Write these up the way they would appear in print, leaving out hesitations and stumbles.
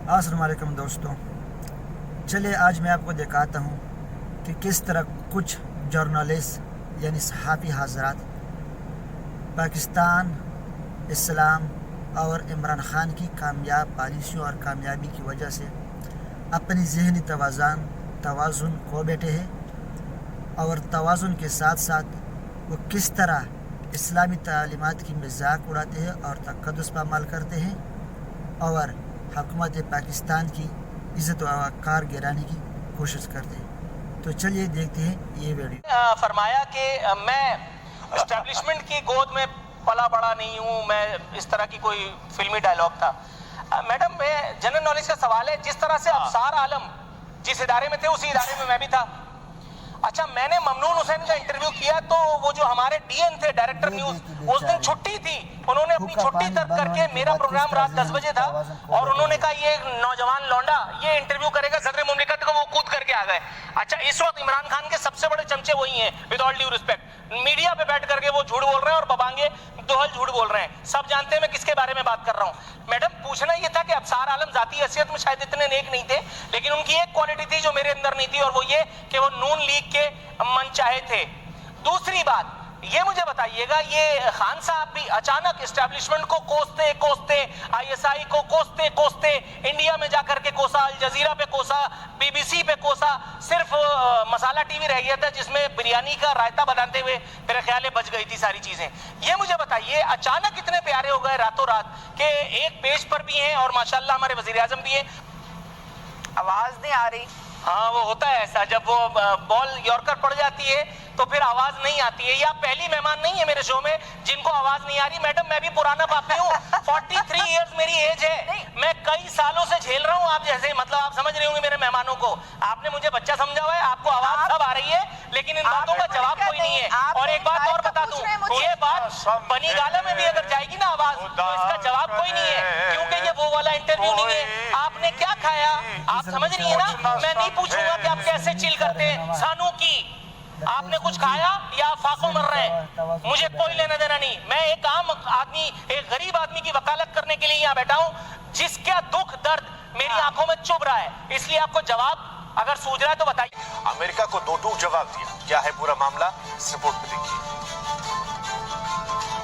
السلام علیکم دوستوں، چلے آج میں آپ کو دکھاتا ہوں کہ کس طرح کچھ جرنلسٹ یعنی صحافی حضرات پاکستان، اسلام اور عمران خان کی کامیاب پالیسیوں اور کامیابی کی وجہ سے اپنی ذہنی توازن کھو بیٹھے ہیں، اور توازن کے ساتھ ساتھ وہ کس طرح اسلامی تعلیمات کی مذاق اڑاتے ہیں اور تقدس پامال کرتے ہیں اور حکومت پاکستان کی عزت و وقار گرانے کی کوشش کرتے ہیں۔ تو چلیے دیکھتے ہیں یہ ویڈیو۔ فرمایا کہ میں اسٹیبلشمنٹ کی گود میں پلا بڑا نہیں ہوں، میں اس طرح کی کوئی فلمی ڈائلاگ تھا۔ میڈم، میں جنرل نالج کا سوال ہے، جس طرح سے ابصار عالم جس ادارے میں تھے اسی ادارے میں بھی تھا۔ اچھا، میں نے ممنون حسین کا انٹرویو کیا تو وہ جو ہمارے ڈی این تھے، ڈائریکٹر نیوز، اس دن چھٹی تھی، انہوں نے اپنی چھٹی ترک کر کے، میرا پروگرام رات 10 بجے تھا اور انہوں نے کہا یہ نوجوان لونڈا یہ انٹرویو کرے گا صدر مملکت کو، وہ کود کر کے آ گئے۔ اچھا، اس وقت عمران خان کے سب سے بڑے چمچے وہی ہیں، with all due respect, media پہ بیٹھ کر کے وہ جھوٹ بول رہے ہیں اور ببانگے دوہل جھوٹ بول رہے ہیں۔ سب جانتے ہیں میں کس کے بارے میں بات کر رہا ہوں۔ میڈم، پوچھنا یہ تھا کہ ابصار عالم ذاتی حیثیت میں شاید اتنے نیک نہیں تھے، لیکن ان کی ایک کوالٹی تھی جو میرے اندر نہیں تھی، اور وہ یہ کہ وہ نون لیگ کے من چاہے تھے۔ دوسری بات یہ مجھے بتائیے گا، یہ خان صاحب بھی اچانک اسٹیبلشمنٹ کو کوستے آئی ایس آئی کو کوستے انڈیا میں جا کر کے کوسا، الجزیرہ پہ کوسا، بی بی سی پہ کوسا، صرف مسالہ ٹی وی رہ گیا تھا جس میں بریانی کا رائتا بناتے ہوئے میرے خیال ہے بچ گئی تھی ساری چیزیں۔ یہ مجھے بتائیے اچانک اتنے پیارے ہو گئے راتوں رات کہ ایک پیج پر بھی ہیں اور ماشاءاللہ ہمارے وزیر اعظم بھی ہیں۔ آواز نہیں آ رہی؟ ہاں، وہ ہوتا ہے ایسا، جب وہ بال یارکر پڑ جاتی ہے تو پھر آواز نہیں آتی ہے۔ یہ آپ پہلی مہمان نہیں ہے میرے شو میں جن کو آواز نہیں آ رہی۔ میڈم، میں بھی پرانا پاپی ہوں، 43 ایئرز میری ایج ہے، میں کئی سالوں سے جھیل رہا ہوں آپ جیسے، مطلب آپ سمجھ رہے ہوں گے میرے مہمانوں کو۔ آپ نے مجھے بچہ سمجھا ہوا ہے، آپ کو آواز سب آ رہی ہے، لیکن ان باتوں کا جواب کوئی نہیں ہے۔ اور ایک بات اور بتا دوں، یہ بات بنی گالا میں بھی اگر جائے گی نا آواز تو اس کا جواب کوئی نہیں ہے، کیونکہ یہ وہ والا انٹرویو نہیں ہے۔ آپ نے کیا کھایا آپ سمجھ رہی ہیں نا؟ میں نہیں پوچھوں گا کہ آپ کیسے چل کرتے ہیں سانو کی، آپ نے کچھ کھایا یا آپ فاقوں مر رہے ہیں، مجھے کوئی لینا دینا نہیں۔ میں ایک عام آدمی، ایک غریب آدمی کی وکالت کرنے کے لیے یہاں بیٹھا ہوں جس کا دکھ درد میری آنکھوں میں چبھ رہا ہے، اس لیے آپ کو جواب اگر سوچ رہا ہے تو بتائیے۔ امریکہ کو دو ٹوک جواب دیا، کیا ہے پورا معاملہ اس رپورٹ میں دیکھیے۔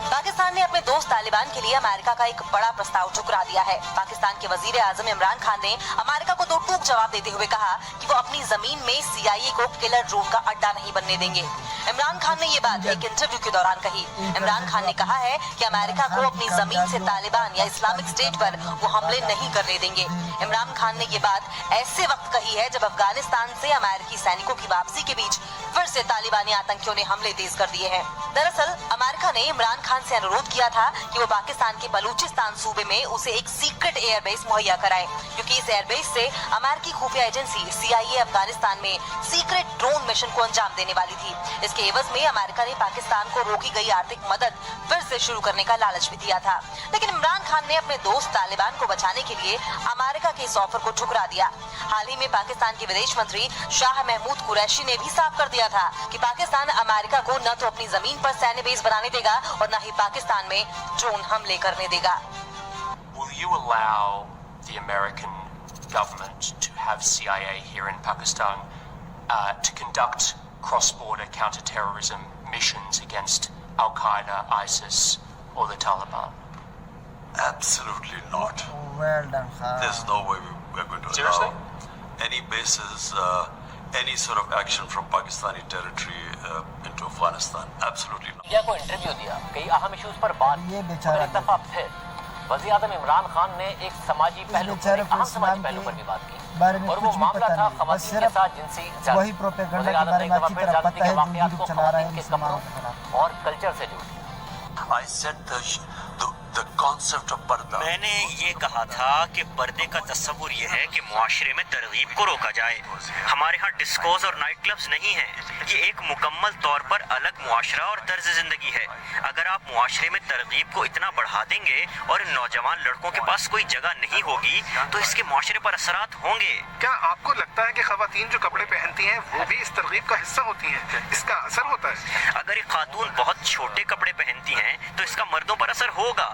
پاکستان نے اپنے دوست طالبان کے لیے امریکہ کا ایک بڑا پرستاؤ ٹھکرا دیا ہے۔ پاکستان کے وزیر اعظم عمران خان نے امریکہ کو دو ٹوک جواب دیتے ہوئے کہا کہ وہ اپنی زمین میں سی آئی اے کو کلر ڈرون کا اڈا نہیں بننے دیں گے۔ عمران خان نے یہ بات ایک انٹرویو کے دوران کہی۔ عمران خان نے کہا ہے کہ امریکہ کو اپنی زمین سے طالبان یا اسلامک اسٹیٹ پر وہ حملے نہیں کرنے دیں گے۔ عمران خان نے یہ بات ایسے وقت کہی ہے جب افغانستان سے امریکی سینکوں کی واپسی کے بیچ پھر سے طالبانی آتنکیوں نے حملے تیز کر دیے ہیں۔ دراصل امریکہ نے عمران خان سے انورودھ کیا تھا کہ وہ پاکستان کے بلوچستان صوبے میں اسے ایک سیکرٹ ایئر بیس مہیا کرائے، کیونکہ اس ایئر بیس سے امریکی خفیہ ایجنسی سی آئی اے افغانستان میں سیکرٹ ڈرون مشن کو انجام دینے والی تھی۔ اس کے عوض میں امریکہ نے پاکستان کو روکی گئی آرتھک مدد پھر سے شروع کرنے کا لالچ بھی دیا تھا، لیکن عمران خان نے اپنے دوست طالبان کو بچانے کے لیے امریکہ کے اس آفر کو ٹھکرا دیا۔ حال ہی میں پاکستان کے ودیش منتری شاہ محمود قریشی نے بھی صاف کر دیا تھا کہ پاکستان امریکہ کو نہ تو اپنی زمین پر سینہ بیس بنانے دے گا اور نہ ہی پاکستان میں ڈرون حملے کرنے دے گا۔ Will you allow the American government to have CIA here in Pakistan to conduct cross-border counter-terrorism missions against Al-Qaeda, ISIS or the Taliban? Absolutely not. Well done, Khan. There's no way we're going to Seriously? allow any bases, any sort of action from Pakistani territory into Afghanistan. Absolutely not. Media کو interview دیا، کئی اہم issues پر بات کی، یہ بیچارہ اور ایک دفعہ پھر وزیر اعظم عمران خان نے ایک سماجی پہلو پر، ایک اہم سماجی پہلو پر بھی بات کی، بارے میں اور وہ کچھ بھی معاملہ پتہ تھا نہیں، بس خواتین کے صرف ساتھ جنسی جرم۔ وہی پروپیگنڈا وزیر کے اعظم بارے نے میں ایک دفعہ اچھی پھر طرح زیادتی پتہ کے ہے، واقعات جو کو چلا رہا ہے خواتین کے مسلمانوں کپڑوں کے خلاف۔ اور کلچر سے جوڑ دیا۔ I said the concept of parda. میں نے یہ کہا تھا کہ پردے کا تصور یہ ہے کہ معاشرے میں ترغیب کو روکا جائے۔ ہمارے ہاں ڈسکوز اور نائٹ کلبز نہیں ہیں، یہ ایک مکمل طور پر الگ معاشرہ اور طرز زندگی ہے۔ اگر آپ معاشرے میں ترغیب کو اتنا بڑھا دیں گے اور ان نوجوان لڑکوں کے پاس کوئی جگہ نہیں ہوگی تو اس کے معاشرے پر اثرات ہوں گے۔ کیا آپ کو لگتا ہے کہ خواتین جو کپڑے پہنتی ہیں وہ بھی اس ترغیب کا حصہ ہوتی ہیں؟ اس کا اثر ہوتا ہے؟ اگر ایک خاتون بہت چھوٹے کپڑے پہنتی ہیں تو اس کا مردوں پر اثر ہوگا۔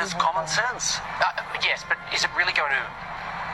It's common sense. Yes, but is it really going to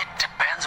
It depends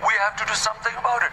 We have to do something about it.